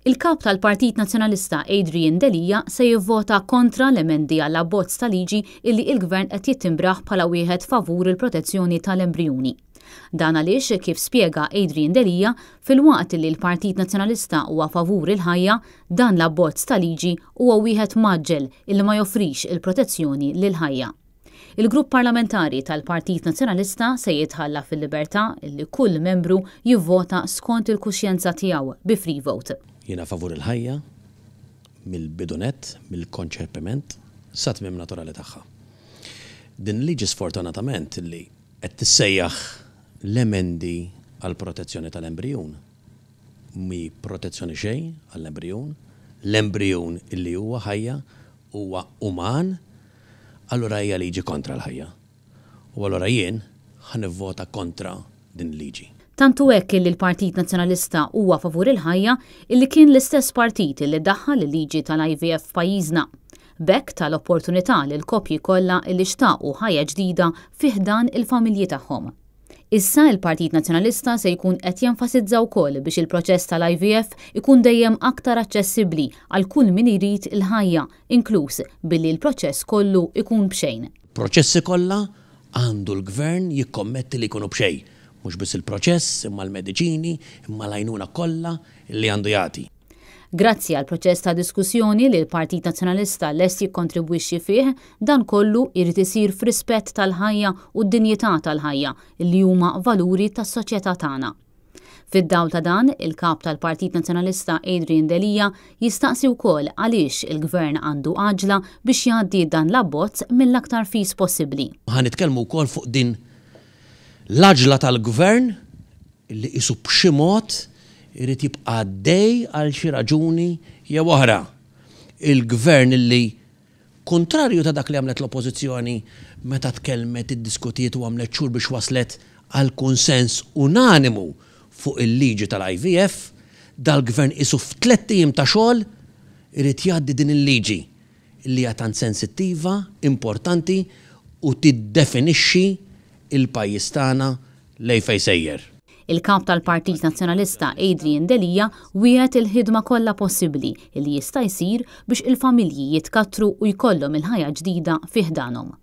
Il-Kap tal-Partit Nazzjonalista Adrian Delia se jivvota kontra l-emendi għall-abbozz ta' liġi illi il-Gvern qed jittimbrah bħala wieħed favur il-protezzjoni tal-embrijuni. Dan għaliex kif spjega Adrian Delia, fil-waqt li l-Partit Nazzjonalista huwa favur il-ħajja, dan l-abbozz ta' liġi huwa wieħed maġġel illi ma joffrix il-protezzjoni lil-ħajja. Il-grupp parlamentari tal-Partit Nazzjonalista se jitħalla fil-libertà illi kull membru jivvota skont il-kuxjenza tiegħu bi free vote. Jiena favur il-ħajja mill-bidunet, mill-konċepiment, sa tmiem naturali tagħha. Din liġi sfortunatament li qed tissejjaħ l-emendi għall-protezzjoni tal-embrijun. Mi protezzjoni xejn għall-embrijun, l-embrijun illi huwa ħajja huwa uman, allura hija liġi kontra l-ħajja. U allura jien ħanivvota kontra din liġi. Tantu hekk li l-Partit Nazzjonalista huwa favur il-ħajja illi kien l-istess partit illi daħħal il-liġi tal-IVF f'pajjiżna. Bekk tal-opportunità li l-koppji kollha illi xtaqu ħajja ġdida fih dan il-familji tagħhom. Issa il-Partit Nazzjonalista se jkun qed jenfasizza wkoll biex il-proċess tal-IVF ikun dejjem aktar aċċessibbli għal kull min irid il-ħajja, inkluż billi l-proċess kollu ikun b'xejn. Proċessi kollha għandu l-Gvern jikkommetti li jkunu b'xejn. Mhux biss il-proċess, imma l-mediċini, imma l-għajnuna kollha li għandu jagħti. Grazzi għal proċess ta' diskussjoni li l-Partit Nazzjonalista lest jikkontribwixxi fih, dan kollu jrid isir f'rispett tal-ħajja u d-dinjità tal-ħajja li huma valuri tas-soċjetà tagħna. Fid-dawl ta' dan, il-Kap tal-Partit Nazzjonalista Adrian Delia jistaqsi wkoll għaliex il-Gvern għandu għaġla biex jgħaddi dan l-abbozz mill-aktar fis possibbli. Ħanitkellmu wkoll fuq din l-għaġla tal-Gvern li qisu b'xi mod irid jibqa' għaddej għal xi raġuni jew oħra. Il-Gvern illi kontrarju ta' dak li għamlet l-Oppożizzjoni meta tkellmet iddiskutiet u għamlet xhur biex waslet għal kunsens unanimu fuq il-liġi tal-IVF, dal-Gvern qisu f'3 ijiem ta' xogħol irid jgħaddi din il-liġi li hija tant sensittiva, importanti u tiddefinixxi il-pajjiż tagħna lejn fejn sejjer. Il-Kap tal-Partit Nazzjonalista Adrian Delia wieħed il-ħidma kollha possibbli li jista' jsir biex il-familji jitkattru u jkollhom il-ħajja ġdida fih danhom.